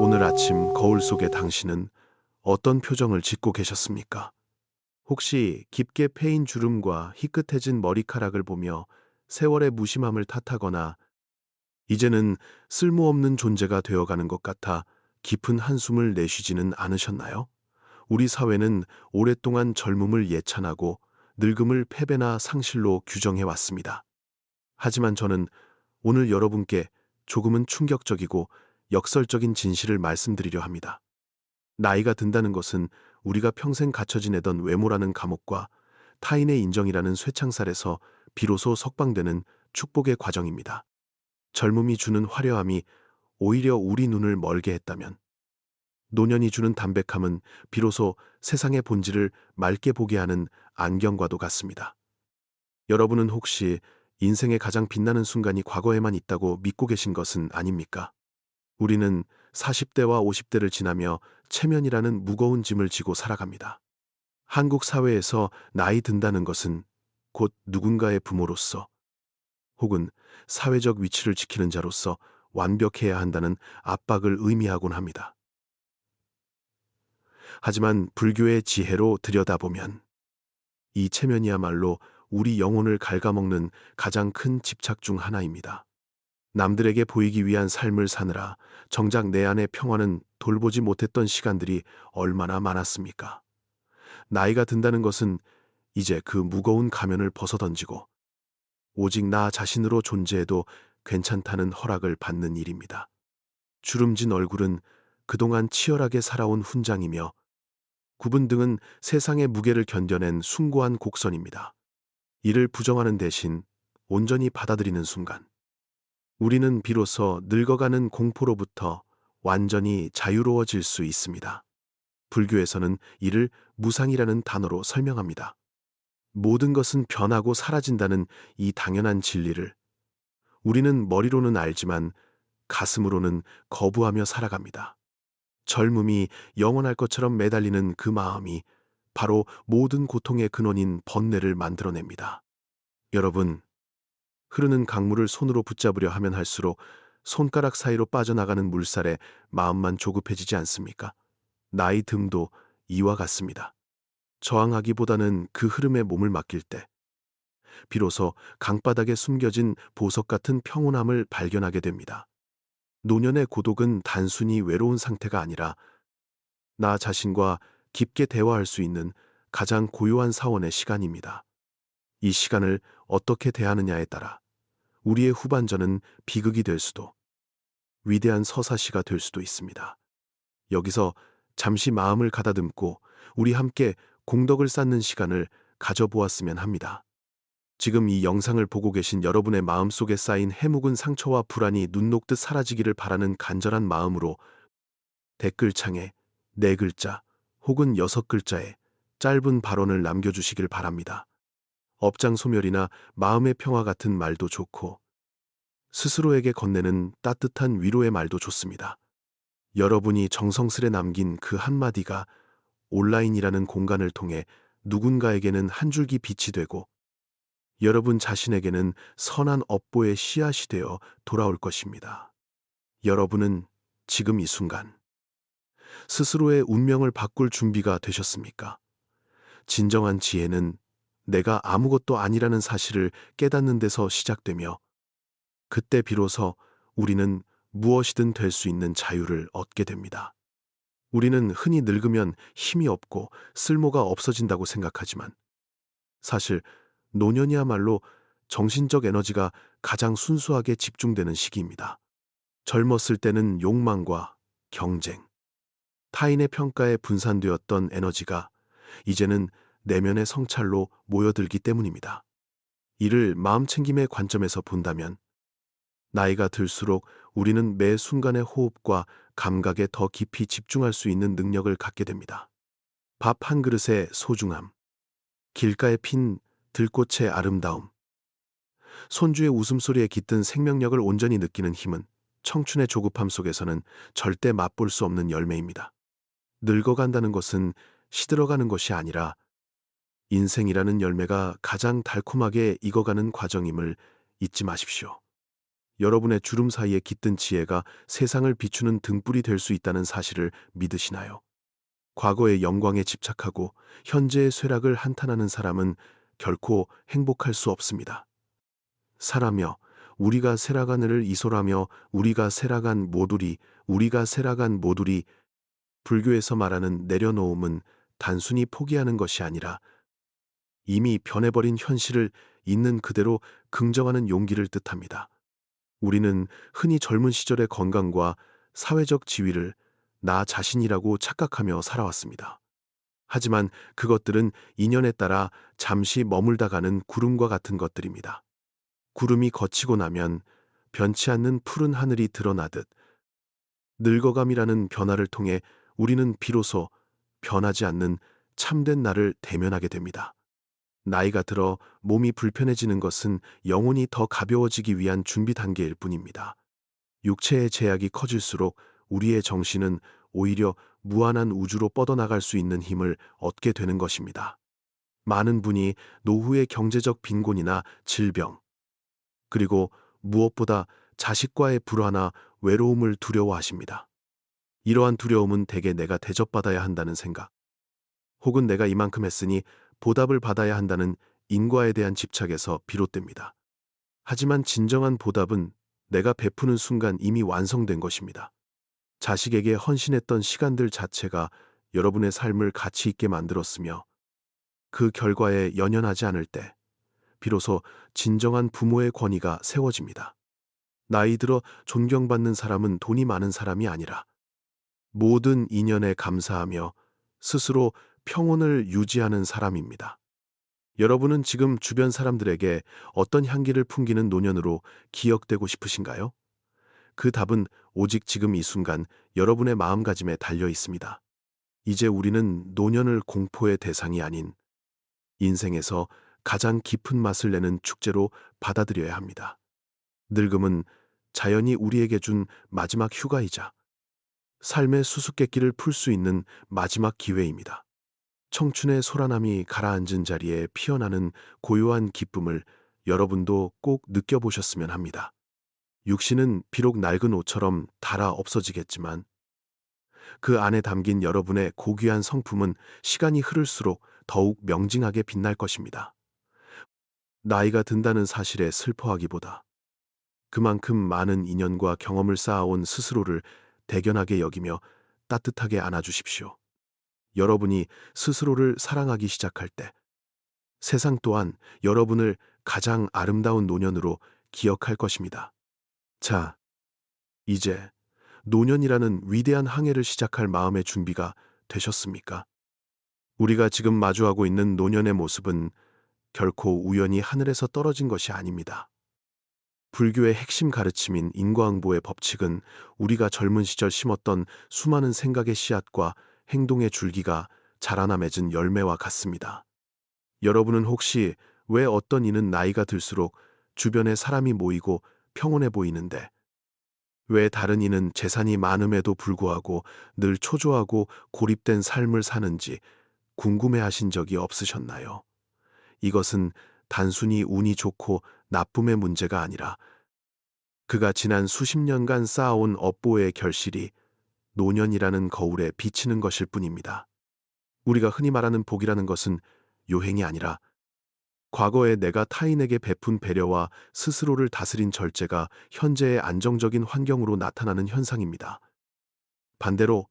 오늘 아침 거울 속의 당신은 어떤 표정을 짓고 계셨습니까? 혹시 깊게 패인 주름과 희끗해진 머리카락을 보며 세월의 무심함을 탓하거나 이제는 쓸모없는 존재가 되어가는 것 같아 깊은 한숨을 내쉬지는 않으셨나요? 우리 사회는 오랫동안 젊음을 예찬하고 늙음을 패배나 상실로 규정해 왔습니다. 하지만 저는 오늘 여러분께 조금은 충격적이고 역설적인 진실을 말씀드리려 합니다. 나이가 든다는 것은 우리가 평생 갇혀 지내던 외모라는 감옥과 타인의 인정이라는 쇠창살에서 비로소 석방되는 축복의 과정입니다. 젊음이 주는 화려함이 오히려 우리 눈을 멀게 했다면, 노년이 주는 담백함은 비로소 세상의 본질을 맑게 보게 하는 안경과도 같습니다. 여러분은 혹시 인생의 가장 빛나는 순간이 과거에만 있다고 믿고 계신 것은 아닙니까? 우리는 40대와 50대를 지나며 체면이라는 무거운 짐을 지고 살아갑니다. 한국 사회에서 나이 든다는 것은 곧 누군가의 부모로서 혹은 사회적 위치를 지키는 자로서 완벽해야 한다는 압박을 의미하곤 합니다. 하지만 불교의 지혜로 들여다보면 이 체면이야말로 우리 영혼을 갉아먹는 가장 큰 집착 중 하나입니다. 남들에게 보이기 위한 삶을 사느라 정작 내 안의 평화는 돌보지 못했던 시간들이 얼마나 많았습니까? 나이가 든다는 것은 이제 그 무거운 가면을 벗어던지고 오직 나 자신으로 존재해도 괜찮다는 허락을 받는 일입니다. 주름진 얼굴은 그동안 치열하게 살아온 훈장이며 굽은 등은 세상의 무게를 견뎌낸 숭고한 곡선입니다. 이를 부정하는 대신 온전히 받아들이는 순간, 우리는 비로소 늙어가는 공포로부터 완전히 자유로워질 수 있습니다. 불교에서는 이를 무상이라는 단어로 설명합니다. 모든 것은 변하고 사라진다는 이 당연한 진리를 우리는 머리로는 알지만 가슴으로는 거부하며 살아갑니다. 젊음이 영원할 것처럼 매달리는 그 마음이 바로 모든 고통의 근원인 번뇌를 만들어냅니다. 여러분, 흐르는 강물을 손으로 붙잡으려 하면 할수록 손가락 사이로 빠져나가는 물살에 마음만 조급해지지 않습니까? 나이 듦도 이와 같습니다. 저항하기보다는 그 흐름에 몸을 맡길 때 비로소 강바닥에 숨겨진 보석 같은 평온함을 발견하게 됩니다. 노년의 고독은 단순히 외로운 상태가 아니라 나 자신과 깊게 대화할 수 있는 가장 고요한 사원의 시간입니다. 이 시간을 어떻게 대하느냐에 따라 우리의 후반전은 비극이 될 수도 위대한 서사시가 될 수도 있습니다. 여기서 잠시 마음을 가다듬고 우리 함께 공덕을 쌓는 시간을 가져보았으면 합니다. 지금 이 영상을 보고 계신 여러분의 마음속에 쌓인 해묵은 상처와 불안이 눈 녹듯 사라지기를 바라는 간절한 마음으로 댓글창에 4글자 혹은 6글자의 짧은 발언을 남겨주시길 바랍니다. 업장 소멸이나 마음의 평화 같은 말도 좋고 스스로에게 건네는 따뜻한 위로의 말도 좋습니다. 여러분이 정성스레 남긴 그 한마디가 온라인이라는 공간을 통해 누군가에게는 한 줄기 빛이 되고 여러분 자신에게는 선한 업보의 씨앗이 되어 돌아올 것입니다. 여러분은 지금 이 순간 스스로의 운명을 바꿀 준비가 되셨습니까? 진정한 지혜는 내가 아무것도 아니라는 사실을 깨닫는 데서 시작되며 그때 비로소 우리는 무엇이든 될 수 있는 자유를 얻게 됩니다. 우리는 흔히 늙으면 힘이 없고 쓸모가 없어진다고 생각하지만 사실 노년이야말로 정신적 에너지가 가장 순수하게 집중되는 시기입니다. 젊었을 때는 욕망과 경쟁, 타인의 평가에 분산되었던 에너지가 이제는 내면의 성찰로 모여들기 때문입니다. 이를 마음챙김의 관점에서 본다면 나이가 들수록 우리는 매 순간의 호흡과 감각에 더 깊이 집중할 수 있는 능력을 갖게 됩니다. 밥 한 그릇의 소중함, 길가에 핀 들꽃의 아름다움, 손주의 웃음소리에 깃든 생명력을 온전히 느끼는 힘은 청춘의 조급함 속에서는 절대 맛볼 수 없는 열매입니다. 늙어간다는 것은 시들어가는 것이 아니라 인생이라는 열매가 가장 달콤하게 익어가는 과정임을 잊지 마십시오. 여러분의 주름 사이에 깃든 지혜가 세상을 비추는 등불이 될 수 있다는 사실을 믿으시나요? 과거의 영광에 집착하고 현재의 쇠락을 한탄하는 사람은 결코 행복할 수 없습니다. 살아며 우리가 쇠락하늘을 이솔하며 우리가 쇠락한 모두리 불교에서 말하는 내려놓음은 단순히 포기하는 것이 아니라 이미 변해버린 현실을 있는 그대로 긍정하는 용기를 뜻합니다. 우리는 흔히 젊은 시절의 건강과 사회적 지위를 나 자신이라고 착각하며 살아왔습니다. 하지만 그것들은 인연에 따라 잠시 머물다 가는 구름과 같은 것들입니다. 구름이 걷히고 나면 변치 않는 푸른 하늘이 드러나듯 늙어감이라는 변화를 통해 우리는 비로소 변하지 않는 참된 나를 대면하게 됩니다. 나이가 들어 몸이 불편해지는 것은 영혼이 더 가벼워지기 위한 준비 단계일 뿐입니다. 육체의 제약이 커질수록 우리의 정신은 오히려 무한한 우주로 뻗어나갈 수 있는 힘을 얻게 되는 것입니다. 많은 분이 노후의 경제적 빈곤이나 질병, 그리고 무엇보다 자식과의 불화나 외로움을 두려워하십니다. 이러한 두려움은 대개 내가 대접받아야 한다는 생각, 혹은 내가 이만큼 했으니 보답을 받아야 한다는 인과에 대한 집착에서 비롯됩니다. 하지만 진정한 보답은 내가 베푸는 순간 이미 완성된 것입니다. 자식에게 헌신했던 시간들 자체가 여러분의 삶을 가치 있게 만들었으며 그 결과에 연연하지 않을 때 비로소 진정한 부모의 권위가 세워집니다. 나이 들어 존경받는 사람은 돈이 많은 사람이 아니라 모든 인연에 감사하며 스스로 평온을 유지하는 사람입니다. 여러분은 지금 주변 사람들에게 어떤 향기를 풍기는 노년으로 기억되고 싶으신가요? 그 답은 오직 지금 이 순간 여러분의 마음가짐에 달려 있습니다. 이제 우리는 노년을 공포의 대상이 아닌 인생에서 가장 깊은 맛을 내는 축제로 받아들여야 합니다. 늙음은 자연이 우리에게 준 마지막 휴가이자 삶의 수수께끼를 풀 수 있는 마지막 기회입니다. 청춘의 소란함이 가라앉은 자리에 피어나는 고요한 기쁨을 여러분도 꼭 느껴보셨으면 합니다. 육신은 비록 낡은 옷처럼 닳아 없어지겠지만 그 안에 담긴 여러분의 고귀한 성품은 시간이 흐를수록 더욱 명징하게 빛날 것입니다. 나이가 든다는 사실에 슬퍼하기보다 그만큼 많은 인연과 경험을 쌓아온 스스로를 대견하게 여기며 따뜻하게 안아주십시오. 여러분이 스스로를 사랑하기 시작할 때 세상 또한 여러분을 가장 아름다운 노년으로 기억할 것입니다. 자, 이제 노년이라는 위대한 항해를 시작할 마음의 준비가 되셨습니까? 우리가 지금 마주하고 있는 노년의 모습은 결코 우연히 하늘에서 떨어진 것이 아닙니다. 불교의 핵심 가르침인 인과응보의 법칙은 우리가 젊은 시절 심었던 수많은 생각의 씨앗과 행동의 줄기가 자라나 맺은 열매와 같습니다. 여러분은 혹시 왜 어떤 이는 나이가 들수록 주변에 사람이 모이고 평온해 보이는데 왜 다른 이는 재산이 많음에도 불구하고 늘 초조하고 고립된 삶을 사는지 궁금해하신 적이 없으셨나요? 이것은 단순히 운이 좋고 나쁨의 문제가 아니라 그가 지난 수십 년간 쌓아온 업보의 결실이 노년이라는 거울에 비치는 것일 뿐입니다. 우리가 흔히 말하는 복이라는 것은 요행이 아니라 과거에 내가 타인에게 베푼 배려와 스스로를 다스린 절제가 현재의 안정적인 환경으로 나타나는 현상입니다. 반대로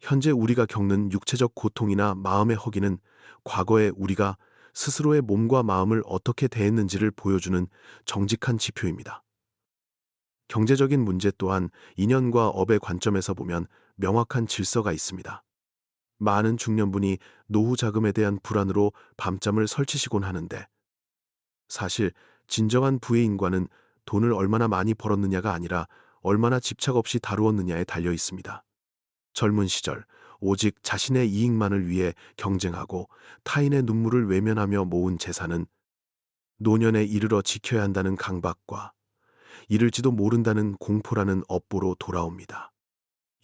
현재 우리가 겪는 육체적 고통이나 마음의 허기는 과거에 우리가 스스로의 몸과 마음을 어떻게 대했는지를 보여주는 정직한 지표입니다. 경제적인 문제 또한 인연과 업의 관점에서 보면 명확한 질서가 있습니다. 많은 중년분이 노후 자금에 대한 불안으로 밤잠을 설치시곤 하는데 사실 진정한 부의 인과는 돈을 얼마나 많이 벌었느냐가 아니라 얼마나 집착 없이 다루었느냐에 달려 있습니다. 젊은 시절 오직 자신의 이익만을 위해 경쟁하고 타인의 눈물을 외면하며 모은 재산은 노년에 이르러 지켜야 한다는 강박과 이를지도 모른다는 공포라는 업보로 돌아옵니다.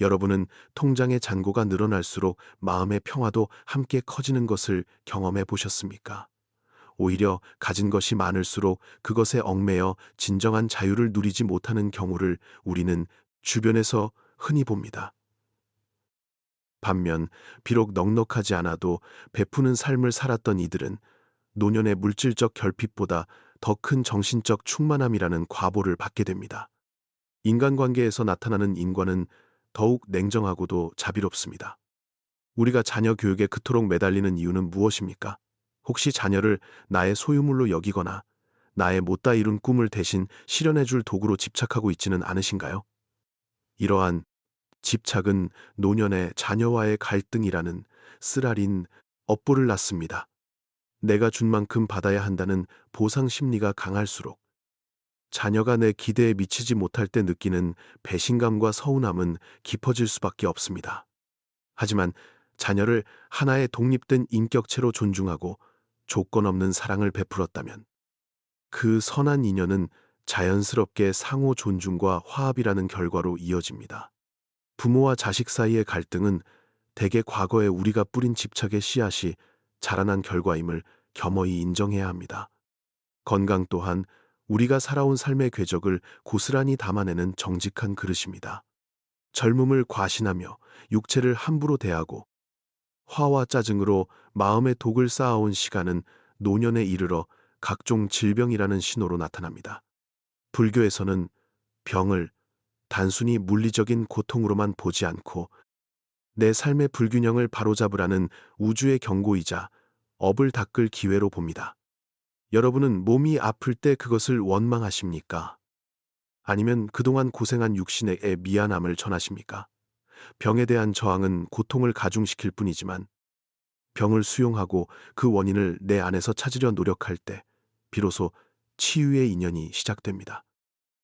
여러분은 통장의 잔고가 늘어날수록 마음의 평화도 함께 커지는 것을 경험해 보셨습니까? 오히려 가진 것이 많을수록 그것에 얽매여 진정한 자유를 누리지 못하는 경우를 우리는 주변에서 흔히 봅니다. 반면 비록 넉넉하지 않아도 베푸는 삶을 살았던 이들은 노년의 물질적 결핍보다 더 큰 정신적 충만함이라는 과보를 받게 됩니다. 인간관계에서 나타나는 인과는 더욱 냉정하고도 자비롭습니다. 우리가 자녀 교육에 그토록 매달리는 이유는 무엇입니까? 혹시 자녀를 나의 소유물로 여기거나 나의 못다 이룬 꿈을 대신 실현해줄 도구로 집착하고 있지는 않으신가요? 이러한 집착은 노년의 자녀와의 갈등이라는 쓰라린 업보를 낳습니다. 내가 준 만큼 받아야 한다는 보상 심리가 강할수록 자녀가 내 기대에 미치지 못할 때 느끼는 배신감과 서운함은 깊어질 수밖에 없습니다. 하지만 자녀를 하나의 독립된 인격체로 존중하고 조건 없는 사랑을 베풀었다면 그 선한 인연은 자연스럽게 상호 존중과 화합이라는 결과로 이어집니다. 부모와 자식 사이의 갈등은 대개 과거에 우리가 뿌린 집착의 씨앗이 자라난 결과임을 겸허히 인정해야 합니다. 건강 또한 우리가 살아온 삶의 궤적을 고스란히 담아내는 정직한 그릇입니다. 젊음을 과신하며 육체를 함부로 대하고 화와 짜증으로 마음의 독을 쌓아온 시간은 노년에 이르러 각종 질병이라는 신호로 나타납니다. 불교에서는 병을 단순히 물리적인 고통으로만 보지 않고 내 삶의 불균형을 바로잡으라는 우주의 경고이자 업을 닦을 기회로 봅니다. 여러분은 몸이 아플 때 그것을 원망하십니까? 아니면 그동안 고생한 육신에게 미안함을 전하십니까? 병에 대한 저항은 고통을 가중시킬 뿐이지만 병을 수용하고 그 원인을 내 안에서 찾으려 노력할 때 비로소 치유의 인연이 시작됩니다.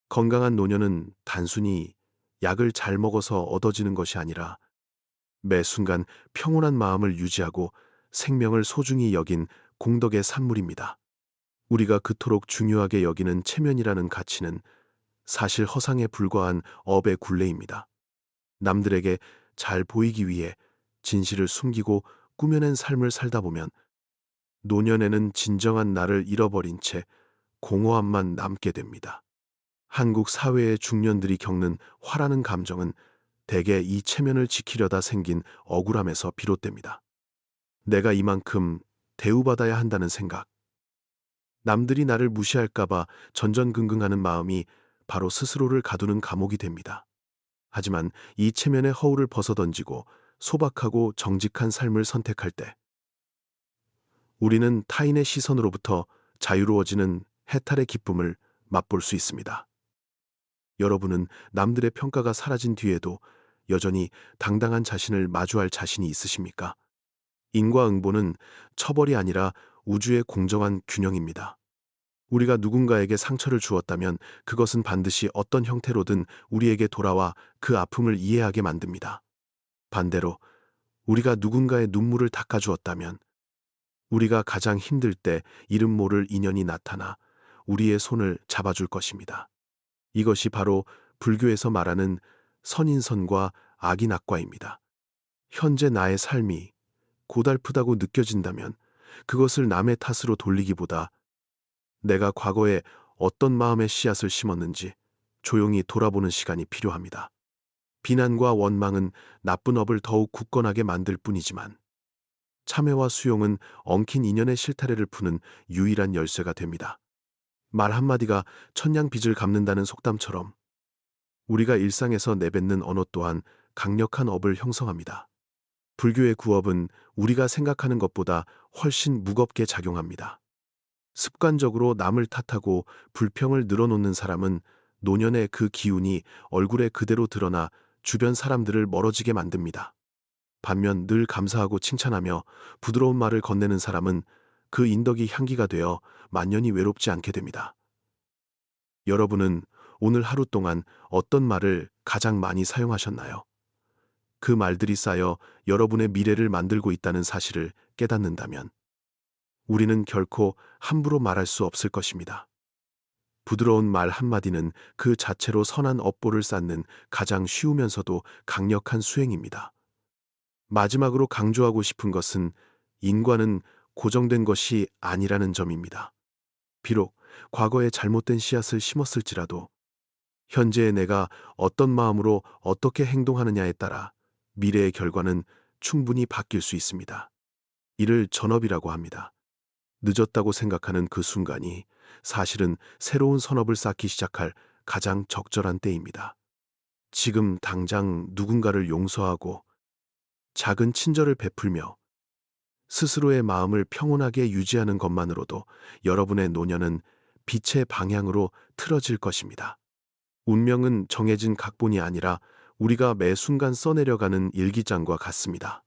건강한 노년은 단순히 약을 잘 먹어서 얻어지는 것이 아니라 매 순간 평온한 마음을 유지하고 생명을 소중히 여긴 공덕의 산물입니다. 우리가 그토록 중요하게 여기는 체면이라는 가치는 사실 허상에 불과한 업의 굴레입니다. 남들에게 잘 보이기 위해 진실을 숨기고 꾸며낸 삶을 살다 보면 노년에는 진정한 나를 잃어버린 채 공허함만 남게 됩니다. 한국 사회의 중년들이 겪는 화라는 감정은 대개 이 체면을 지키려다 생긴 억울함에서 비롯됩니다. 내가 이만큼 대우받아야 한다는 생각, 남들이 나를 무시할까봐 전전긍긍하는 마음이 바로 스스로를 가두는 감옥이 됩니다. 하지만 이 체면의 허울을 벗어던지고 소박하고 정직한 삶을 선택할 때 우리는 타인의 시선으로부터 자유로워지는 해탈의 기쁨을 맛볼 수 있습니다. 여러분은 남들의 평가가 사라진 뒤에도 여전히 당당한 자신을 마주할 자신이 있으십니까? 인과응보는 처벌이 아니라 우주의 공정한 균형입니다. 우리가 누군가에게 상처를 주었다면 그것은 반드시 어떤 형태로든 우리에게 돌아와 그 아픔을 이해하게 만듭니다. 반대로 우리가 누군가의 눈물을 닦아주었다면 우리가 가장 힘들 때 이름 모를 인연이 나타나 우리의 손을 잡아줄 것입니다. 이것이 바로 불교에서 말하는 선인선과 악인악과입니다. 현재 나의 삶이 고달프다고 느껴진다면 그것을 남의 탓으로 돌리기보다 내가 과거에 어떤 마음의 씨앗을 심었는지 조용히 돌아보는 시간이 필요합니다. 비난과 원망은 나쁜 업을 더욱 굳건하게 만들 뿐이지만 참회와 수용은 엉킨 인연의 실타래를 푸는 유일한 열쇠가 됩니다. 말 한마디가 천냥 빚을 갚는다는 속담처럼 우리가 일상에서 내뱉는 언어 또한 강력한 업을 형성합니다. 불교의 구업은 우리가 생각하는 것보다 훨씬 무겁게 작용합니다. 습관적으로 남을 탓하고 불평을 늘어놓는 사람은 노년의 그 기운이 얼굴에 그대로 드러나 주변 사람들을 멀어지게 만듭니다. 반면 늘 감사하고 칭찬하며 부드러운 말을 건네는 사람은 그 인덕이 향기가 되어 만년이 외롭지 않게 됩니다. 여러분은 오늘 하루 동안 어떤 말을 가장 많이 사용하셨나요? 그 말들이 쌓여 여러분의 미래를 만들고 있다는 사실을 깨닫는다면 우리는 결코 함부로 말할 수 없을 것입니다. 부드러운 말 한마디는 그 자체로 선한 업보를 쌓는 가장 쉬우면서도 강력한 수행입니다. 마지막으로 강조하고 싶은 것은 인과는 고정된 것이 아니라는 점입니다. 비록 과거에 잘못된 씨앗을 심었을지라도 현재의 내가 어떤 마음으로 어떻게 행동하느냐에 따라 미래의 결과는 충분히 바뀔 수 있습니다. 이를 전업이라고 합니다. 늦었다고 생각하는 그 순간이 사실은 새로운 선업을 쌓기 시작할 가장 적절한 때입니다. 지금 당장 누군가를 용서하고 작은 친절을 베풀며 스스로의 마음을 평온하게 유지하는 것만으로도 여러분의 노년은 빛의 방향으로 틀어질 것입니다. 운명은 정해진 각본이 아니라 우리가 매 순간 써내려가는 일기장과 같습니다.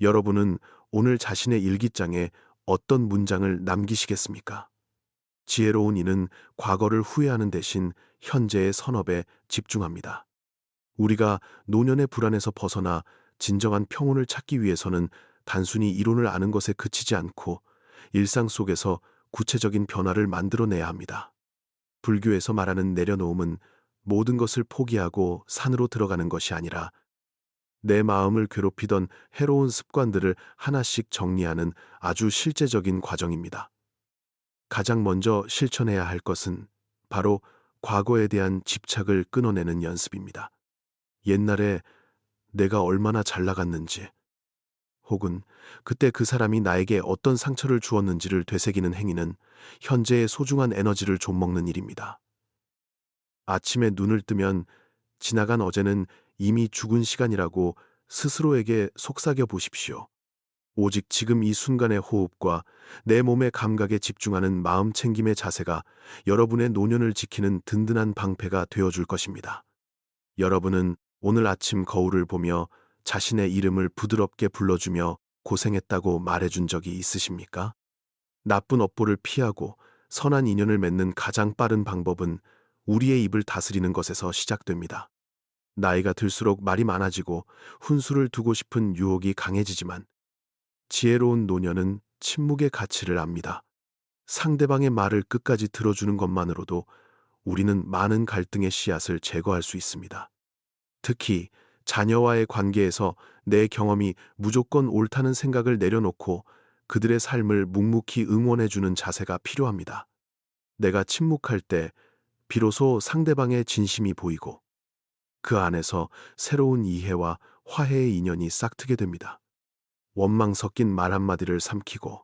여러분은 오늘 자신의 일기장에 어떤 문장을 남기시겠습니까? 지혜로운 이는 과거를 후회하는 대신 현재의 선업에 집중합니다. 우리가 노년의 불안에서 벗어나 진정한 평온을 찾기 위해서는 단순히 이론을 아는 것에 그치지 않고 일상 속에서 구체적인 변화를 만들어내야 합니다. 불교에서 말하는 내려놓음은 모든 것을 포기하고 산으로 들어가는 것이 아니라 내 마음을 괴롭히던 해로운 습관들을 하나씩 정리하는 아주 실제적인 과정입니다. 가장 먼저 실천해야 할 것은 바로 과거에 대한 집착을 끊어내는 연습입니다. 옛날에 내가 얼마나 잘 나갔는지, 혹은 그때 그 사람이 나에게 어떤 상처를 주었는지를 되새기는 행위는 현재의 소중한 에너지를 좀먹는 일입니다. 아침에 눈을 뜨면 지나간 어제는 이미 죽은 시간이라고 스스로에게 속삭여 보십시오. 오직 지금 이 순간의 호흡과 내 몸의 감각에 집중하는 마음 챙김의 자세가 여러분의 노년을 지키는 든든한 방패가 되어줄 것입니다. 여러분은 오늘 아침 거울을 보며 자신의 이름을 부드럽게 불러주며 고생했다고 말해준 적이 있으십니까? 나쁜 업보를 피하고 선한 인연을 맺는 가장 빠른 방법은 우리의 입을 다스리는 것에서 시작됩니다. 나이가 들수록 말이 많아지고 훈수를 두고 싶은 유혹이 강해지지만 지혜로운 노년은 침묵의 가치를 압니다. 상대방의 말을 끝까지 들어주는 것만으로도 우리는 많은 갈등의 씨앗을 제거할 수 있습니다. 특히 자녀와의 관계에서 내 경험이 무조건 옳다는 생각을 내려놓고 그들의 삶을 묵묵히 응원해주는 자세가 필요합니다. 내가 침묵할 때 비로소 상대방의 진심이 보이고 그 안에서 새로운 이해와 화해의 인연이 싹트게 됩니다. 원망 섞인 말 한마디를 삼키고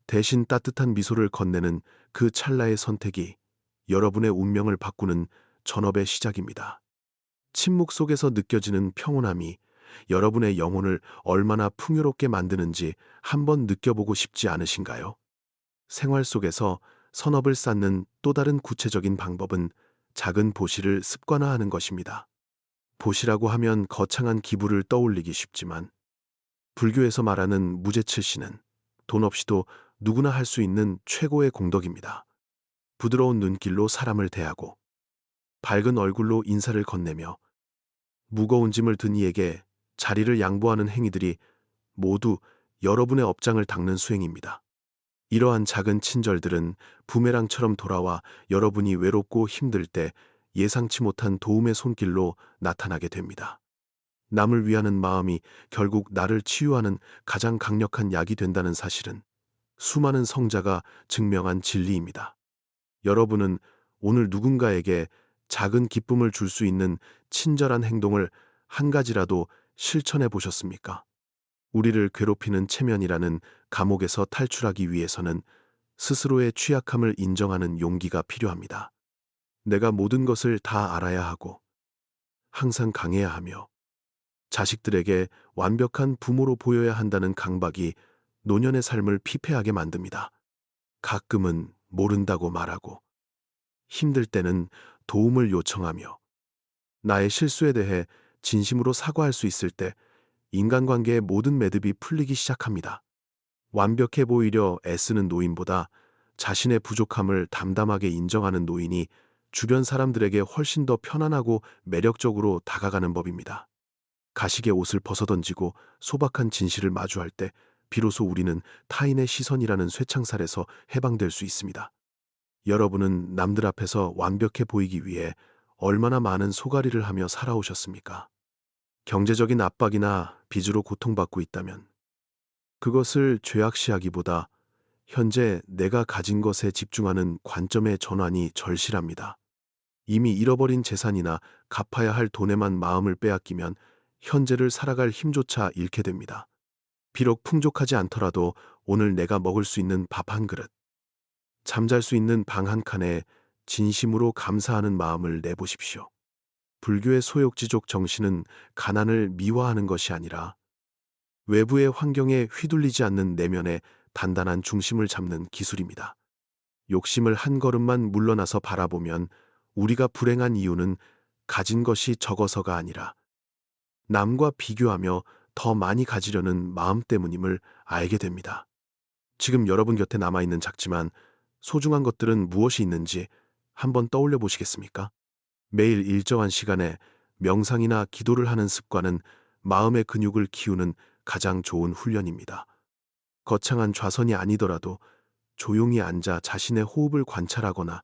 대신 따뜻한 미소를 건네는 그 찰나의 선택이 여러분의 운명을 바꾸는 전업의 시작입니다. 침묵 속에서 느껴지는 평온함이 여러분의 영혼을 얼마나 풍요롭게 만드는지 한번 느껴보고 싶지 않으신가요? 생활 속에서 선업을 쌓는 또 다른 구체적인 방법은 작은 보시를 습관화하는 것입니다. 보시라고 하면 거창한 기부를 떠올리기 쉽지만 불교에서 말하는 무제칠시는 돈 없이도 누구나 할 수 있는 최고의 공덕입니다. 부드러운 눈길로 사람을 대하고 밝은 얼굴로 인사를 건네며 무거운 짐을 든 이에게 자리를 양보하는 행위들이 모두 여러분의 업장을 닦는 수행입니다. 이러한 작은 친절들은 부메랑처럼 돌아와 여러분이 외롭고 힘들 때 예상치 못한 도움의 손길로 나타나게 됩니다. 남을 위하는 마음이 결국 나를 치유하는 가장 강력한 약이 된다는 사실은 수많은 성자가 증명한 진리입니다. 여러분은 오늘 누군가에게 작은 기쁨을 줄 수 있는 친절한 행동을 한 가지라도 실천해 보셨습니까? 우리를 괴롭히는 체면이라는 감옥에서 탈출하기 위해서는 스스로의 취약함을 인정하는 용기가 필요합니다. 내가 모든 것을 다 알아야 하고 항상 강해야 하며 자식들에게 완벽한 부모로 보여야 한다는 강박이 노년의 삶을 피폐하게 만듭니다. 가끔은 모른다고 말하고 힘들 때는 도움을 요청하며 나의 실수에 대해 진심으로 사과할 수 있을 때 인간관계의 모든 매듭이 풀리기 시작합니다. 완벽해 보이려 애쓰는 노인보다 자신의 부족함을 담담하게 인정하는 노인이 주변 사람들에게 훨씬 더 편안하고 매력적으로 다가가는 법입니다. 가식의 옷을 벗어던지고 소박한 진실을 마주할 때 비로소 우리는 타인의 시선이라는 쇠창살에서 해방될 수 있습니다. 여러분은 남들 앞에서 완벽해 보이기 위해 얼마나 많은 소가리를 하며 살아오셨습니까? 경제적인 압박이나 빚으로 고통받고 있다면 그것을 죄악시하기보다 현재 내가 가진 것에 집중하는 관점의 전환이 절실합니다. 이미 잃어버린 재산이나 갚아야 할 돈에만 마음을 빼앗기면 현재를 살아갈 힘조차 잃게 됩니다. 비록 풍족하지 않더라도 오늘 내가 먹을 수 있는 밥 한 그릇, 잠잘 수 있는 방 한 칸에 진심으로 감사하는 마음을 내보십시오. 불교의 소욕지족 정신은 가난을 미화하는 것이 아니라 외부의 환경에 휘둘리지 않는 내면의 단단한 중심을 잡는 기술입니다. 욕심을 한 걸음만 물러나서 바라보면 우리가 불행한 이유는 가진 것이 적어서가 아니라 남과 비교하며 더 많이 가지려는 마음 때문임을 알게 됩니다. 지금 여러분 곁에 남아있는 작지만 소중한 것들은 무엇이 있는지 한번 떠올려 보시겠습니까? 매일 일정한 시간에 명상이나 기도를 하는 습관은 마음의 근육을 키우는 가장 좋은 훈련입니다. 거창한 좌선이 아니더라도 조용히 앉아 자신의 호흡을 관찰하거나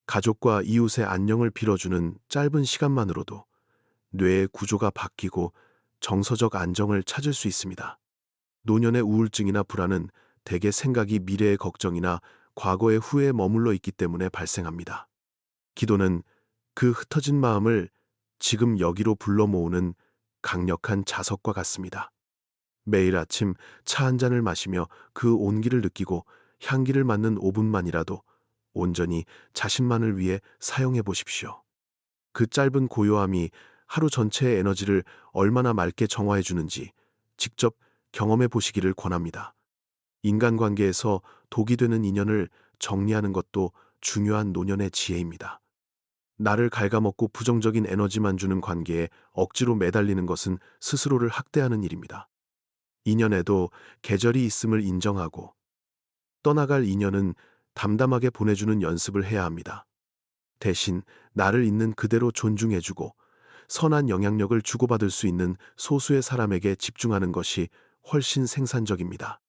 가족과 이웃의 안녕을 빌어주는 짧은 시간만으로도 뇌의 구조가 바뀌고 정서적 안정을 찾을 수 있습니다. 노년의 우울증이나 불안은 대개 생각이 미래의 걱정이나 과거의 후회에 머물러 있기 때문에 발생합니다. 기도는 그 흩어진 마음을 지금 여기로 불러 모으는 강력한 자석과 같습니다. 매일 아침 차 한 잔을 마시며 그 온기를 느끼고 향기를 맡는 5분만이라도 온전히 자신만을 위해 사용해 보십시오. 그 짧은 고요함이 하루 전체의 에너지를 얼마나 맑게 정화해 주는지 직접 경험해 보시기를 권합니다. 인간관계에서 독이 되는 인연을 정리하는 것도 중요한 노년의 지혜입니다. 나를 갉아먹고 부정적인 에너지만 주는 관계에 억지로 매달리는 것은 스스로를 학대하는 일입니다. 인연에도 계절이 있음을 인정하고 떠나갈 인연은 담담하게 보내주는 연습을 해야 합니다. 대신 나를 있는 그대로 존중해주고 선한 영향력을 주고받을 수 있는 소수의 사람에게 집중하는 것이 훨씬 생산적입니다.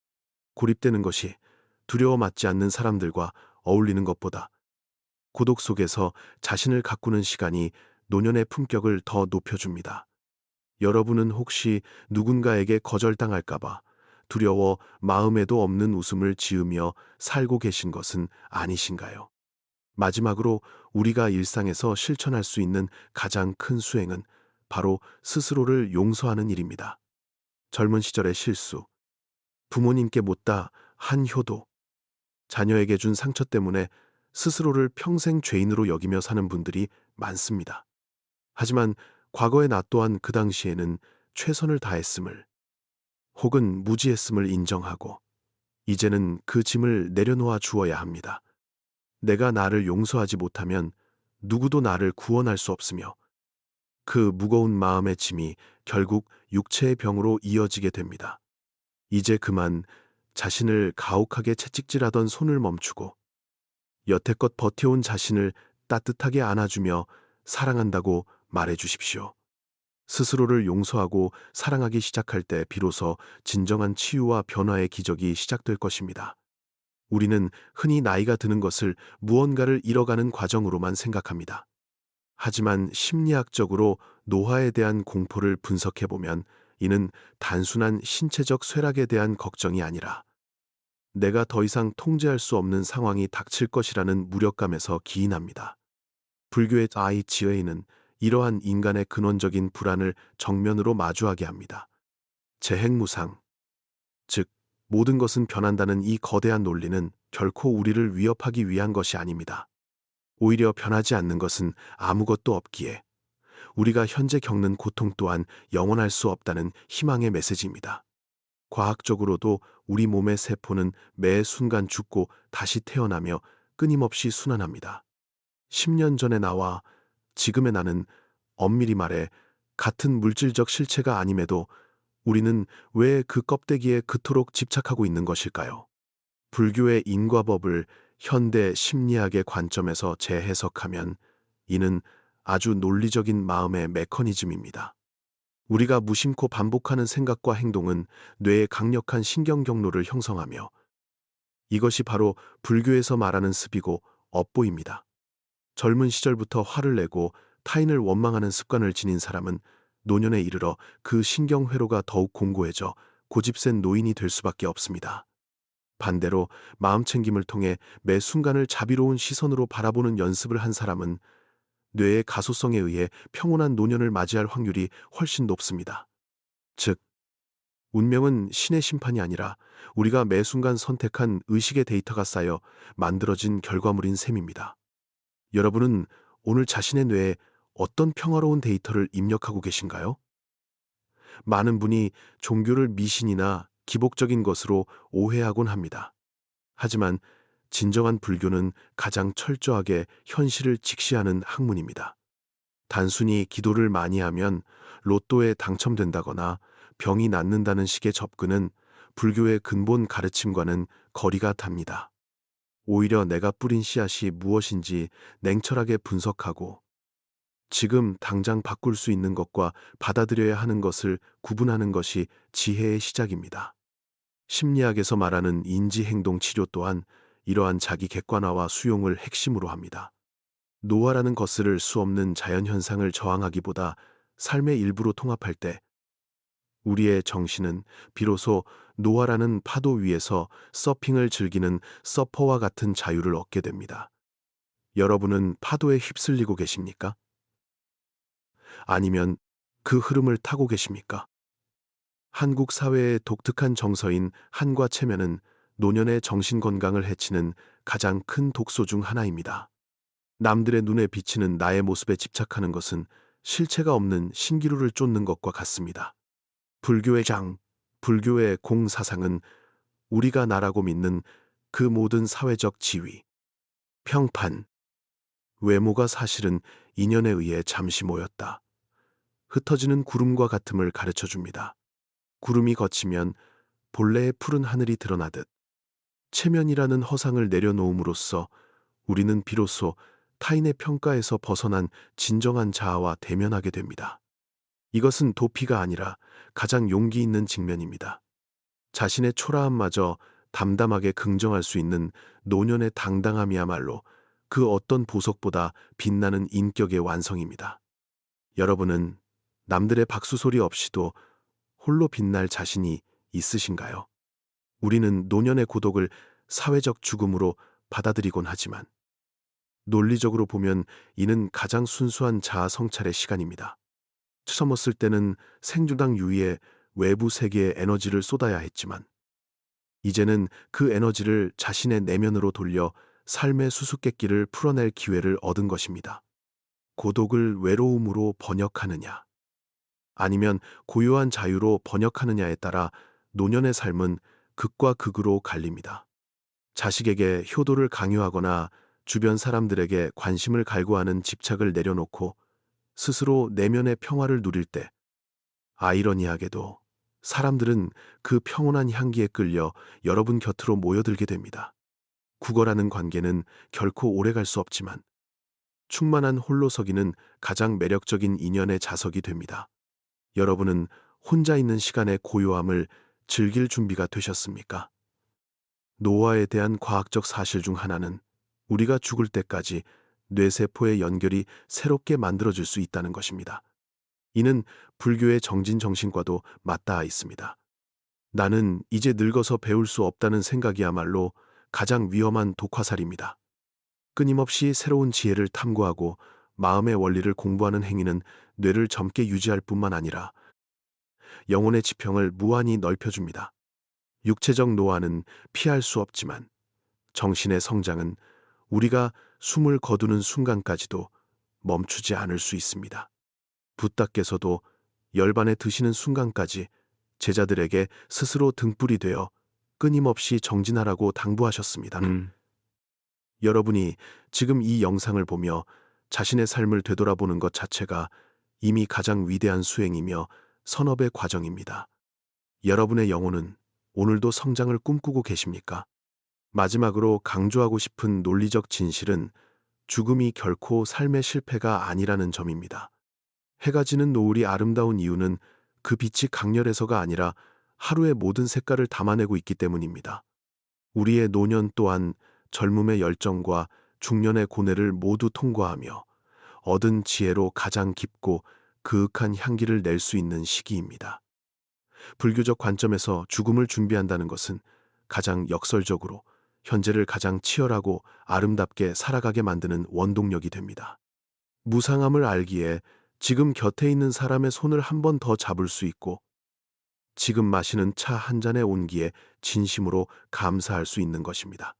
고립되는 것이 두려워 맞지 않는 사람들과 어울리는 것보다 고독 속에서 자신을 가꾸는 시간이 노년의 품격을 더 높여줍니다. 여러분은 혹시 누군가에게 거절당할까봐 두려워 마음에도 없는 웃음을 지으며 살고 계신 것은 아니신가요? 마지막으로 우리가 일상에서 실천할 수 있는 가장 큰 수행은 바로 스스로를 용서하는 일입니다. 젊은 시절의 실수, 부모님께 못다 한 효도, 자녀에게 준 상처 때문에 스스로를 평생 죄인으로 여기며 사는 분들이 많습니다. 하지만 과거의 나 또한 그 당시에는 최선을 다했음을 혹은 무지했음을 인정하고 이제는 그 짐을 내려놓아 주어야 합니다. 내가 나를 용서하지 못하면 누구도 나를 구원할 수 없으며 그 무거운 마음의 짐이 결국 육체의 병으로 이어지게 됩니다. 이제 그만 자신을 가혹하게 채찍질하던 손을 멈추고 여태껏 버텨온 자신을 따뜻하게 안아주며 사랑한다고 말해 주십시오. 스스로를 용서하고 사랑하기 시작할 때 비로소 진정한 치유와 변화의 기적이 시작될 것입니다. 우리는 흔히 나이가 드는 것을 무언가를 잃어가는 과정으로만 생각합니다. 하지만 심리학적으로 노화에 대한 공포를 분석해보면 이는 단순한 신체적 쇠락에 대한 걱정이 아니라 내가 더 이상 통제할 수 없는 상황이 닥칠 것이라는 무력감에서 기인합니다. 불교의 아이치에이는 이러한 인간의 근원적인 불안을 정면으로 마주하게 합니다. 재행무상, 즉 모든 것은 변한다는 이 거대한 논리는 결코 우리를 위협하기 위한 것이 아닙니다. 오히려 변하지 않는 것은 아무것도 없기에 우리가 현재 겪는 고통 또한 영원할 수 없다는 희망의 메시지입니다. 과학적으로도 우리 몸의 세포는 매 순간 죽고 다시 태어나며 끊임없이 순환합니다. 10년 전의 나와 지금의 나는 엄밀히 말해 같은 물질적 실체가 아님에도 우리는 왜 그 껍데기에 그토록 집착하고 있는 것일까요? 불교의 인과법을 현대 심리학의 관점에서 재해석하면 이는 아주 논리적인 마음의 메커니즘입니다. 우리가 무심코 반복하는 생각과 행동은 뇌의 강력한 신경 경로를 형성하며 이것이 바로 불교에서 말하는 습이고 업보입니다. 젊은 시절부터 화를 내고 타인을 원망하는 습관을 지닌 사람은 노년에 이르러 그 신경회로가 더욱 공고해져 고집센 노인이 될 수밖에 없습니다. 반대로 마음챙김을 통해 매 순간을 자비로운 시선으로 바라보는 연습을 한 사람은 뇌의 가소성에 의해 평온한 노년을 맞이할 확률이 훨씬 높습니다. 즉, 운명은 신의 심판이 아니라 우리가 매 순간 선택한 의식의 데이터가 쌓여 만들어진 결과물인 셈입니다. 여러분은 오늘 자신의 뇌에 어떤 평화로운 데이터를 입력하고 계신가요? 많은 분이 종교를 미신이나 기복적인 것으로 오해하곤 합니다. 하지만 진정한 불교는 가장 철저하게 현실을 직시하는 학문입니다. 단순히 기도를 많이 하면 로또에 당첨된다거나 병이 낫는다는 식의 접근은 불교의 근본 가르침과는 거리가 답니다. 오히려 내가 뿌린 씨앗이 무엇인지 냉철하게 분석하고 지금 당장 바꿀 수 있는 것과 받아들여야 하는 것을 구분하는 것이 지혜의 시작입니다. 심리학에서 말하는 인지행동 치료 또한 이러한 자기 객관화와 수용을 핵심으로 합니다. 노화라는 것을 수 없는 자연현상을 저항하기보다 삶의 일부로 통합할 때 우리의 정신은 비로소 노화라는 파도 위에서 서핑을 즐기는 서퍼와 같은 자유를 얻게 됩니다. 여러분은 파도에 휩쓸리고 계십니까? 아니면 그 흐름을 타고 계십니까? 한국 사회의 독특한 정서인 한과 체면은 노년의 정신 건강을 해치는 가장 큰 독소 중 하나입니다. 남들의 눈에 비치는 나의 모습에 집착하는 것은 실체가 없는 신기루를 쫓는 것과 같습니다. 불교의 공사상은 우리가 나라고 믿는 그 모든 사회적 지위, 평판, 외모가 사실은 인연에 의해 잠시 모였다. 흩어지는 구름과 같음을 가르쳐 줍니다. 구름이 걷히면 본래의 푸른 하늘이 드러나듯 체면이라는 허상을 내려놓음으로써 우리는 비로소 타인의 평가에서 벗어난 진정한 자아와 대면하게 됩니다. 이것은 도피가 아니라 가장 용기 있는 직면입니다. 자신의 초라함마저 담담하게 긍정할 수 있는 노년의 당당함이야말로 그 어떤 보석보다 빛나는 인격의 완성입니다. 여러분은 남들의 박수 소리 없이도 홀로 빛날 자신이 있으신가요? 우리는 노년의 고독을 사회적 죽음으로 받아들이곤 하지만 논리적으로 보면 이는 가장 순수한 자아 성찰의 시간입니다. 젊었을 때는 생존당 유의에 외부 세계에 에너지를 쏟아야 했지만 이제는 그 에너지를 자신의 내면으로 돌려 삶의 수수께끼를 풀어낼 기회를 얻은 것입니다. 고독을 외로움으로 번역하느냐 아니면 고요한 자유로 번역하느냐에 따라 노년의 삶은 극과 극으로 갈립니다. 자식에게 효도를 강요하거나 주변 사람들에게 관심을 갈구하는 집착을 내려놓고 스스로 내면의 평화를 누릴 때 아이러니하게도 사람들은 그 평온한 향기에 끌려 여러분 곁으로 모여들게 됩니다. 국어라는 관계는 결코 오래갈 수 없지만 충만한 홀로서기는 가장 매력적인 인연의 자석이 됩니다. 여러분은 혼자 있는 시간의 고요함을 즐길 준비가 되셨습니까? 노화에 대한 과학적 사실 중 하나는 우리가 죽을 때까지 뇌세포의 연결이 새롭게 만들어질 수 있다는 것입니다. 이는 불교의 정진정신과도 맞닿아 있습니다. 나는 이제 늙어서 배울 수 없다는 생각이야말로 가장 위험한 독화살입니다. 끊임없이 새로운 지혜를 탐구하고 마음의 원리를 공부하는 행위는 뇌를 젊게 유지할 뿐만 아니라 영혼의 지평을 무한히 넓혀줍니다. 육체적 노화는 피할 수 없지만 정신의 성장은 우리가 숨을 거두는 순간까지도 멈추지 않을 수 있습니다. 붓다께서도 열반에 드시는 순간까지 제자들에게 스스로 등불이 되어 끊임없이 정진하라고 당부하셨습니다. 여러분이 지금 이 영상을 보며 자신의 삶을 되돌아보는 것 자체가 이미 가장 위대한 수행이며 선업의 과정입니다. 여러분의 영혼은 오늘도 성장을 꿈꾸고 계십니까? 마지막으로 강조하고 싶은 논리적 진실은 죽음이 결코 삶의 실패가 아니라는 점입니다. 해가 지는 노을이 아름다운 이유는 그 빛이 강렬해서가 아니라 하루의 모든 색깔을 담아내고 있기 때문입니다. 우리의 노년 또한 젊음의 열정과 중년의 고뇌를 모두 통과하며 얻은 지혜로 가장 깊고 그윽한 향기를 낼 수 있는 시기입니다. 불교적 관점에서 죽음을 준비한다는 것은 가장 역설적으로 현재를 가장 치열하고 아름답게 살아가게 만드는 원동력이 됩니다. 무상함을 알기에 지금 곁에 있는 사람의 손을 한 번 더 잡을 수 있고, 지금 마시는 차 한 잔의 온기에 진심으로 감사할 수 있는 것입니다.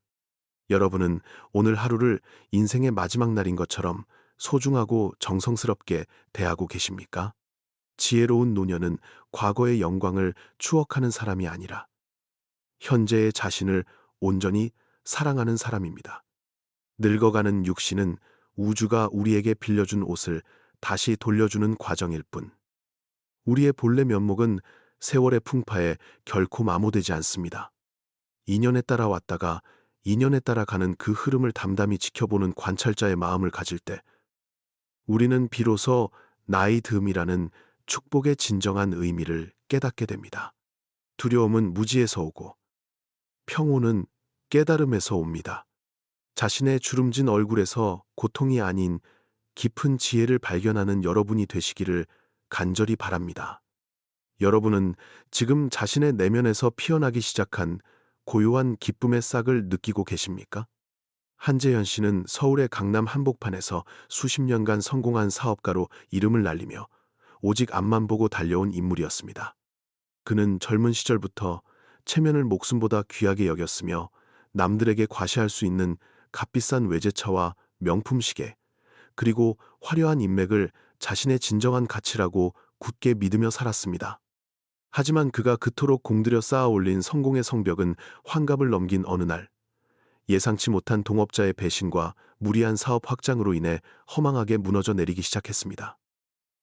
여러분은 오늘 하루를 인생의 마지막 날인 것처럼 소중하고 정성스럽게 대하고 계십니까? 지혜로운 노년은 과거의 영광을 추억하는 사람이 아니라 현재의 자신을 온전히 사랑하는 사람입니다. 늙어가는 육신은 우주가 우리에게 빌려준 옷을 다시 돌려주는 과정일 뿐, 우리의 본래 면목은 세월의 풍파에 결코 마모되지 않습니다. 인연에 따라 왔다가 인연에 따라 가는 그 흐름을 담담히 지켜보는 관찰자의 마음을 가질 때, 우리는 비로소 나이 듦이라는 축복의 진정한 의미를 깨닫게 됩니다. 두려움은 무지에서 오고, 평온은 깨달음에서 옵니다. 자신의 주름진 얼굴에서 고통이 아닌 깊은 지혜를 발견하는 여러분이 되시기를 간절히 바랍니다. 여러분은 지금 자신의 내면에서 피어나기 시작한 고요한 기쁨의 싹을 느끼고 계십니까? 한재현 씨는 서울의 강남 한복판에서 수십 년간 성공한 사업가로 이름을 날리며 오직 앞만 보고 달려온 인물이었습니다. 그는 젊은 시절부터 체면을 목숨보다 귀하게 여겼으며, 남들에게 과시할 수 있는 값비싼 외제차와 명품 시계, 그리고 화려한 인맥을 자신의 진정한 가치라고 굳게 믿으며 살았습니다. 하지만 그가 그토록 공들여 쌓아 올린 성공의 성벽은 환갑을 넘긴 어느 날, 예상치 못한 동업자의 배신과 무리한 사업 확장으로 인해 허망하게 무너져 내리기 시작했습니다.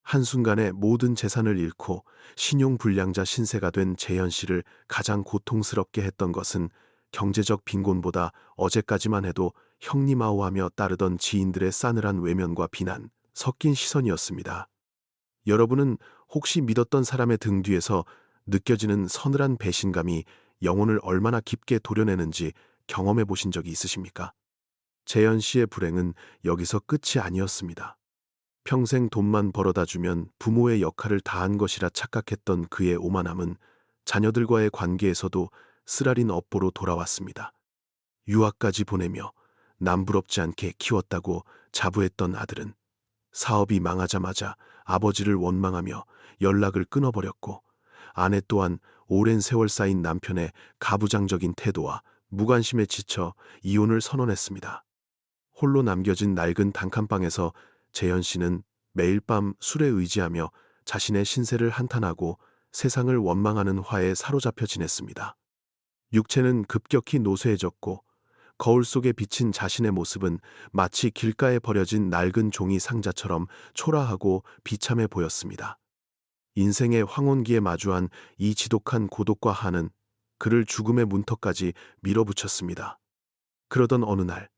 한순간에 모든 재산을 잃고 신용불량자 신세가 된 재현 씨를 가장 고통스럽게 했던 것은 경제적 빈곤보다 어제까지만 해도 형님아오하며 따르던 지인들의 싸늘한 외면과 비난, 섞인 시선이었습니다. 여러분은 혹시 믿었던 사람의 등 뒤에서 느껴지는 서늘한 배신감이 영혼을 얼마나 깊게 도려내는지 경험해 보신 적이 있으십니까? 재현 씨의 불행은 여기서 끝이 아니었습니다. 평생 돈만 벌어다 주면 부모의 역할을 다한 것이라 착각했던 그의 오만함은 자녀들과의 관계에서도 쓰라린 업보로 돌아왔습니다. 유학까지 보내며 남부럽지 않게 키웠다고 자부했던 아들은 사업이 망하자마자 아버지를 원망하며 연락을 끊어버렸고, 아내 또한 오랜 세월 쌓인 남편의 가부장적인 태도와 무관심에 지쳐 이혼을 선언했습니다. 홀로 남겨진 낡은 단칸방에서 재현 씨는 매일 밤 술에 의지하며 자신의 신세를 한탄하고 세상을 원망하는 화에 사로잡혀 지냈습니다. 육체는 급격히 노쇠해졌고, 거울 속에 비친 자신의 모습은 마치 길가에 버려진 낡은 종이 상자처럼 초라하고 비참해 보였습니다. 인생의 황혼기에 마주한 이 지독한 고독과 한은 그를 죽음의 문턱까지 밀어붙였습니다. 그러던 어느 날,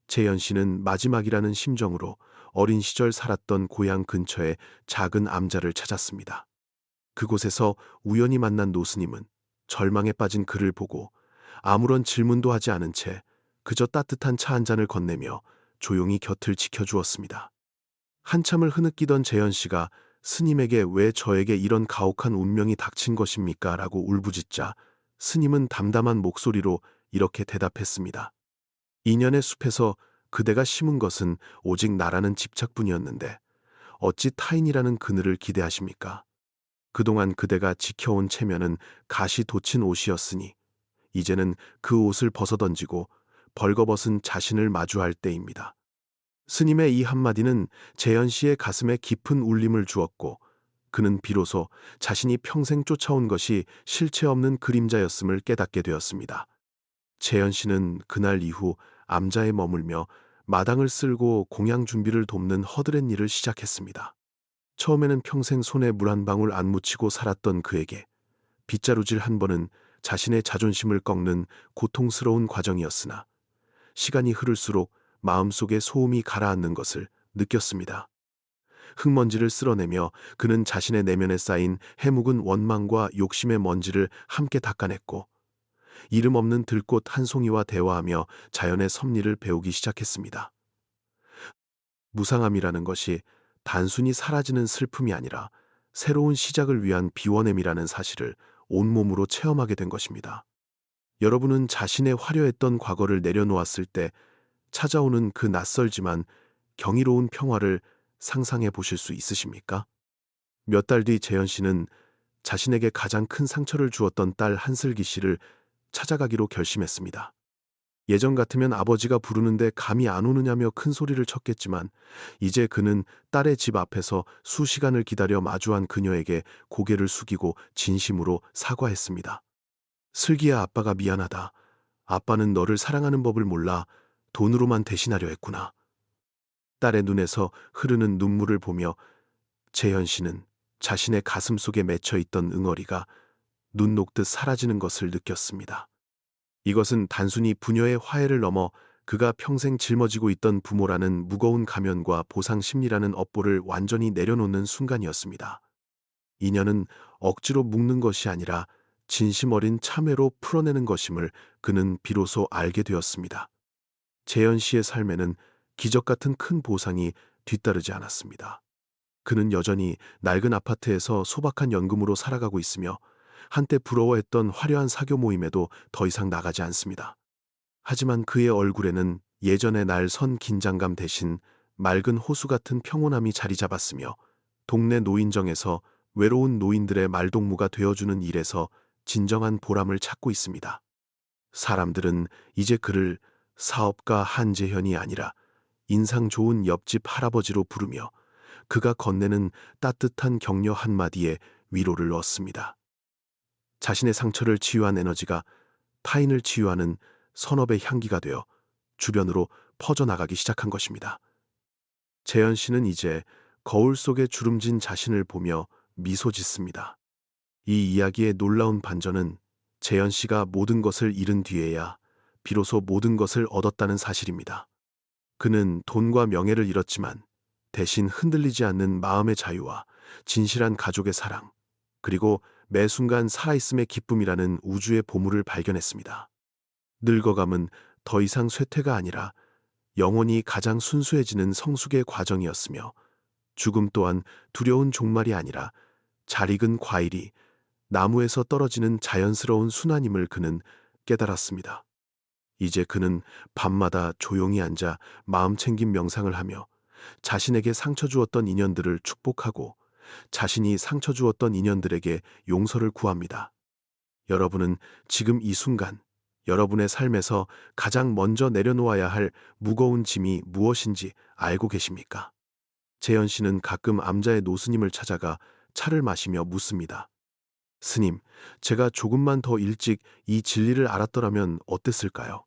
재현 씨는 마지막이라는 심정으로 어린 시절 살았던 고향 근처의 작은 암자를 찾았습니다. 그곳에서 우연히 만난 노스님은 절망에 빠진 그를 보고 아무런 질문도 하지 않은 채 그저 따뜻한 차 한 잔을 건네며 조용히 곁을 지켜주었습니다. 한참을 흐느끼던 재현 씨가 스님에게 왜 저에게 이런 가혹한 운명이 닥친 것입니까? 라고 울부짖자 스님은 담담한 목소리로 이렇게 대답했습니다. 인연의 숲에서 그대가 심은 것은 오직 나라는 집착뿐이었는데 어찌 타인이라는 그늘을 기대하십니까? 그동안 그대가 지켜온 체면은 가시 돋친 옷이었으니 이제는 그 옷을 벗어던지고 벌거벗은 자신을 마주할 때입니다. 스님의 이 한마디는 재현 씨의 가슴에 깊은 울림을 주었고, 그는 비로소 자신이 평생 쫓아온 것이 실체 없는 그림자였음을 깨닫게 되었습니다. 재현 씨는 그날 이후 암자에 머물며 마당을 쓸고 공양 준비를 돕는 허드렛 일을 시작했습니다. 처음에는 평생 손에 물 한 방울 안 묻히고 살았던 그에게 빗자루질 한 번은 자신의 자존심을 꺾는 고통스러운 과정이었으나, 시간이 흐를수록 마음속에 소음이 가라앉는 것을 느꼈습니다. 흙먼지를 쓸어내며 그는 자신의 내면에 쌓인 해묵은 원망과 욕심의 먼지를 함께 닦아냈고, 이름 없는 들꽃 한 송이와 대화하며 자연의 섭리를 배우기 시작했습니다. 무상함이라는 것이 단순히 사라지는 슬픔이 아니라 새로운 시작을 위한 비워냄이라는 사실을 온몸으로 체험하게 된 것입니다. 여러분은 자신의 화려했던 과거를 내려놓았을 때 찾아오는 그 낯설지만 경이로운 평화를 상상해 보실 수 있으십니까? 몇 달 뒤 재현 씨는 자신에게 가장 큰 상처를 주었던 딸 한슬기 씨를 찾아가기로 결심했습니다. 예전 같으면 아버지가 부르는데 감이 안 오느냐며 큰 소리를 쳤겠지만 이제 그는 딸의 집 앞에서 수시간을 기다려 마주한 그녀에게 고개를 숙이고 진심으로 사과했습니다. 슬기야, 아빠가 미안하다. 아빠는 너를 사랑하는 법을 몰라 돈으로만 대신하려 했구나. 딸의 눈에서 흐르는 눈물을 보며 재현 씨는 자신의 가슴 속에 맺혀 있던 응어리가 눈 녹듯 사라지는 것을 느꼈습니다. 이것은 단순히 부녀의 화해를 넘어 그가 평생 짊어지고 있던 부모라는 무거운 가면과 보상 심리라는 업보를 완전히 내려놓는 순간이었습니다. 인연은 억지로 묶는 것이 아니라 진심 어린 참회로 풀어내는 것임을 그는 비로소 알게 되었습니다. 재현 씨의 삶에는 기적 같은 큰 보상이 뒤따르지 않았습니다. 그는 여전히 낡은 아파트에서 소박한 연금으로 살아가고 있으며 한때 부러워했던 화려한 사교 모임에도 더 이상 나가지 않습니다. 하지만 그의 얼굴에는 예전의 날 선 긴장감 대신 맑은 호수 같은 평온함이 자리 잡았으며 동네 노인정에서 외로운 노인들의 말동무가 되어주는 일에서 진정한 보람을 찾고 있습니다. 사람들은 이제 그를 사업가 한재현이 아니라 인상 좋은 옆집 할아버지로 부르며 그가 건네는 따뜻한 격려 한마디에 위로를 얻습니다. 자신의 상처를 치유한 에너지가 타인을 치유하는 선업의 향기가 되어 주변으로 퍼져나가기 시작한 것입니다. 재현 씨는 이제 거울 속에 주름진 자신을 보며 미소 짓습니다. 이 이야기의 놀라운 반전은 재현 씨가 모든 것을 잃은 뒤에야 비로소 모든 것을 얻었다는 사실입니다. 그는 돈과 명예를 잃었지만 대신 흔들리지 않는 마음의 자유와 진실한 가족의 사랑, 그리고 매 순간 살아있음의 기쁨이라는 우주의 보물을 발견했습니다. 늙어감은 더 이상 쇠퇴가 아니라 영혼이 가장 순수해지는 성숙의 과정이었으며 죽음 또한 두려운 종말이 아니라 잘 익은 과일이 나무에서 떨어지는 자연스러운 순환임을 그는 깨달았습니다. 이제 그는 밤마다 조용히 앉아 마음 챙김 명상을 하며 자신에게 상처 주었던 인연들을 축복하고 자신이 상처 주었던 인연들에게 용서를 구합니다. 여러분은 지금 이 순간 여러분의 삶에서 가장 먼저 내려놓아야 할 무거운 짐이 무엇인지 알고 계십니까? 재현 씨는 가끔 암자의 노스님을 찾아가 차를 마시며 묻습니다. 스님, 제가 조금만 더 일찍 이 진리를 알았더라면 어땠을까요?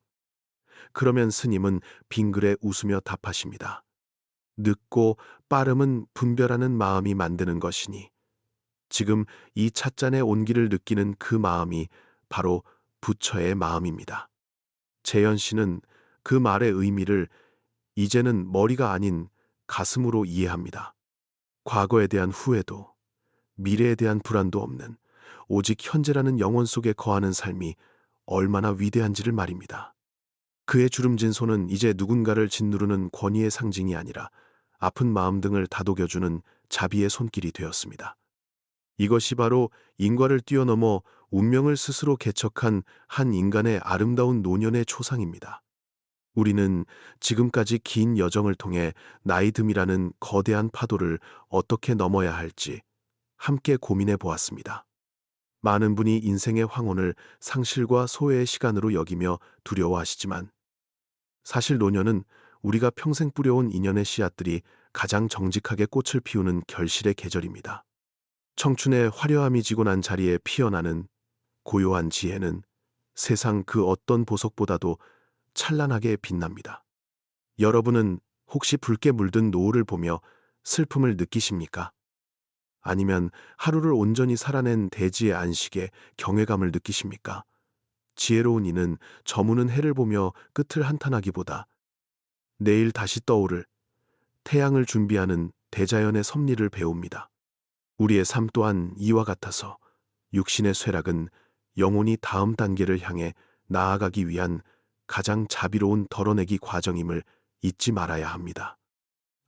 그러면 스님은 빙그레 웃으며 답하십니다. 늦고 빠름은 분별하는 마음이 만드는 것이니 지금 이 찻잔의 온기를 느끼는 그 마음이 바로 부처의 마음입니다. 재현 씨는 그 말의 의미를 이제는 머리가 아닌 가슴으로 이해합니다. 과거에 대한 후회도 미래에 대한 불안도 없는 오직 현재라는 영혼 속에 거하는 삶이 얼마나 위대한지를 말입니다. 그의 주름진 손은 이제 누군가를 짓누르는 권위의 상징이 아니라 아픈 마음 등을 다독여주는 자비의 손길이 되었습니다. 이것이 바로 인과를 뛰어넘어 운명을 스스로 개척한 한 인간의 아름다운 노년의 초상입니다. 우리는 지금까지 긴 여정을 통해 나이듦이라는 거대한 파도를 어떻게 넘어야 할지 함께 고민해 보았습니다. 많은 분이 인생의 황혼을 상실과 소외의 시간으로 여기며 두려워하시지만 사실 노년은 우리가 평생 뿌려온 인연의 씨앗들이 가장 정직하게 꽃을 피우는 결실의 계절입니다. 청춘의 화려함이 지고 난 자리에 피어나는 고요한 지혜는 세상 그 어떤 보석보다도 찬란하게 빛납니다. 여러분은 혹시 붉게 물든 노을을 보며 슬픔을 느끼십니까? 아니면 하루를 온전히 살아낸 대지의 안식에 경외감을 느끼십니까? 지혜로운 이는 저무는 해를 보며 끝을 한탄하기보다 내일 다시 떠오를 태양을 준비하는 대자연의 섭리를 배웁니다. 우리의 삶 또한 이와 같아서 육신의 쇠락은 영혼이 다음 단계를 향해 나아가기 위한 가장 자비로운 덜어내기 과정임을 잊지 말아야 합니다.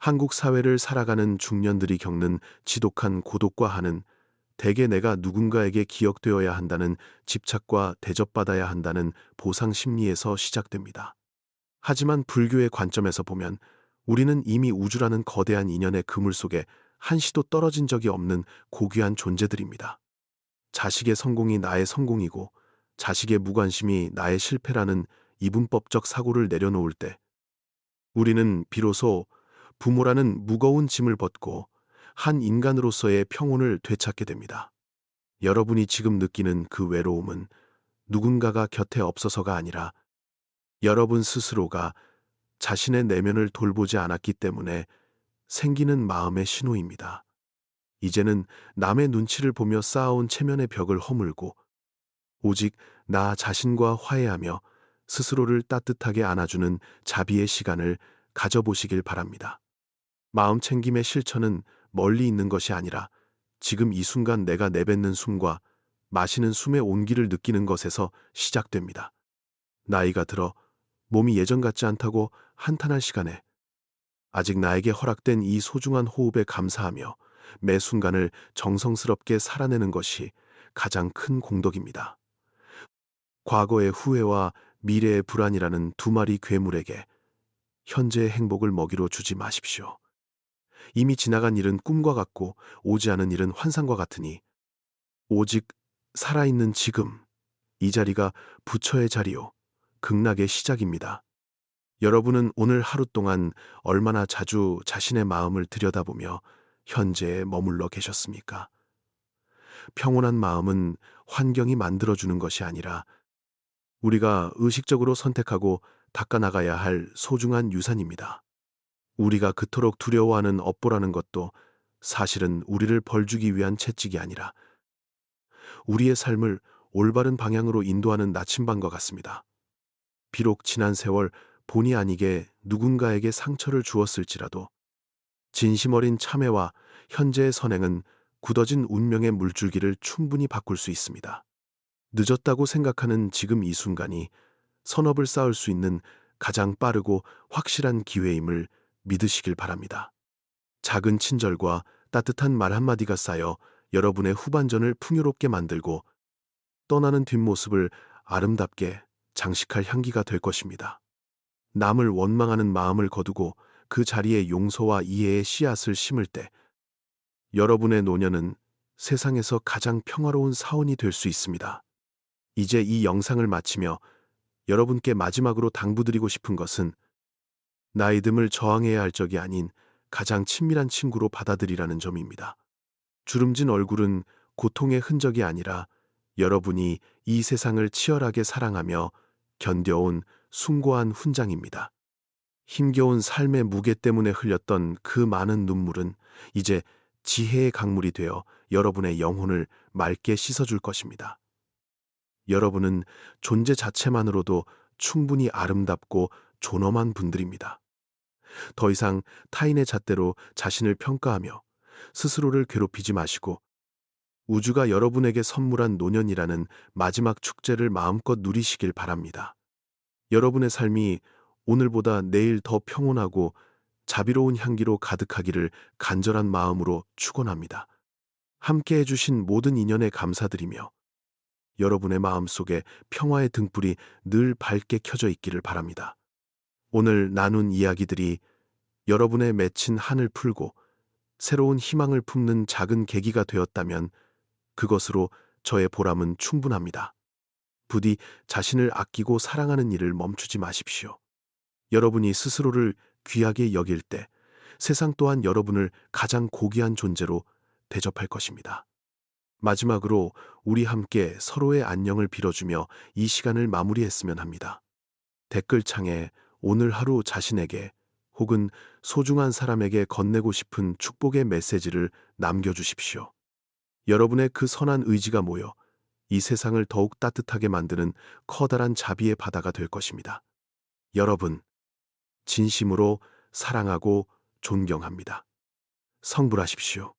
한국 사회를 살아가는 중년들이 겪는 지독한 고독과 한은 대개 내가 누군가에게 기억되어야 한다는 집착과 대접받아야 한다는 보상 심리에서 시작됩니다. 하지만 불교의 관점에서 보면 우리는 이미 우주라는 거대한 인연의 그물 속에 한시도 떨어진 적이 없는 고귀한 존재들입니다. 자식의 성공이 나의 성공이고 자식의 무관심이 나의 실패라는 이분법적 사고를 내려놓을 때 우리는 비로소 부모라는 무거운 짐을 벗고 한 인간으로서의 평온을 되찾게 됩니다. 여러분이 지금 느끼는 그 외로움은 누군가가 곁에 없어서가 아니라 여러분 스스로가 자신의 내면을 돌보지 않았기 때문에 생기는 마음의 신호입니다. 이제는 남의 눈치를 보며 쌓아온 체면의 벽을 허물고 오직 나 자신과 화해하며 스스로를 따뜻하게 안아주는 자비의 시간을 가져보시길 바랍니다. 마음 챙김의 실천은 멀리 있는 것이 아니라 지금 이 순간 내가 내뱉는 숨과 마시는 숨의 온기를 느끼는 것에서 시작됩니다. 나이가 들어 몸이 예전 같지 않다고 한탄할 시간에 아직 나에게 허락된 이 소중한 호흡에 감사하며 매 순간을 정성스럽게 살아내는 것이 가장 큰 공덕입니다. 과거의 후회와 미래의 불안이라는 두 마리 괴물에게 현재의 행복을 먹이로 주지 마십시오. 이미 지나간 일은 꿈과 같고 오지 않은 일은 환상과 같으니 오직 살아있는 지금, 이 자리가 부처의 자리요, 극락의 시작입니다. 여러분은 오늘 하루 동안 얼마나 자주 자신의 마음을 들여다보며 현재에 머물러 계셨습니까? 평온한 마음은 환경이 만들어주는 것이 아니라 우리가 의식적으로 선택하고 닦아나가야 할 소중한 유산입니다. 우리가 그토록 두려워하는 업보라는 것도 사실은 우리를 벌주기 위한 채찍이 아니라 우리의 삶을 올바른 방향으로 인도하는 나침반과 같습니다. 비록 지난 세월 본의 아니게 누군가에게 상처를 주었을지라도 진심 어린 참회와 현재의 선행은 굳어진 운명의 물줄기를 충분히 바꿀 수 있습니다. 늦었다고 생각하는 지금 이 순간이 선업을 쌓을 수 있는 가장 빠르고 확실한 기회임을 믿으시길 바랍니다. 작은 친절과 따뜻한 말 한마디가 쌓여 여러분의 후반전을 풍요롭게 만들고 떠나는 뒷모습을 아름답게 장식할 향기가 될 것입니다. 남을 원망하는 마음을 거두고 그 자리에 용서와 이해의 씨앗을 심을 때 여러분의 노년은 세상에서 가장 평화로운 사원이 될 수 있습니다. 이제 이 영상을 마치며 여러분께 마지막으로 당부드리고 싶은 것은 나이 듦을 저항해야 할 적이 아닌 가장 친밀한 친구로 받아들이라는 점입니다. 주름진 얼굴은 고통의 흔적이 아니라 여러분이 이 세상을 치열하게 사랑하며 견뎌온 숭고한 훈장입니다. 힘겨운 삶의 무게 때문에 흘렸던 그 많은 눈물은 이제 지혜의 강물이 되어 여러분의 영혼을 맑게 씻어줄 것입니다. 여러분은 존재 자체만으로도 충분히 아름답고 존엄한 분들입니다. 더 이상 타인의 잣대로 자신을 평가하며 스스로를 괴롭히지 마시고 우주가 여러분에게 선물한 노년이라는 마지막 축제를 마음껏 누리시길 바랍니다. 여러분의 삶이 오늘보다 내일 더 평온하고 자비로운 향기로 가득하기를 간절한 마음으로 축원합니다. 함께 해주신 모든 인연에 감사드리며 여러분의 마음속에 평화의 등불이 늘 밝게 켜져 있기를 바랍니다. 오늘 나눈 이야기들이 여러분의 맺힌 한을 풀고 새로운 희망을 품는 작은 계기가 되었다면 그것으로 저의 보람은 충분합니다. 부디 자신을 아끼고 사랑하는 일을 멈추지 마십시오. 여러분이 스스로를 귀하게 여길 때 세상 또한 여러분을 가장 고귀한 존재로 대접할 것입니다. 마지막으로 우리 함께 서로의 안녕을 빌어주며 이 시간을 마무리했으면 합니다. 댓글창에 오늘 하루 자신에게 혹은 소중한 사람에게 건네고 싶은 축복의 메시지를 남겨주십시오. 여러분의 그 선한 의지가 모여 이 세상을 더욱 따뜻하게 만드는 커다란 자비의 바다가 될 것입니다. 여러분, 진심으로 사랑하고 존경합니다. 성불하십시오.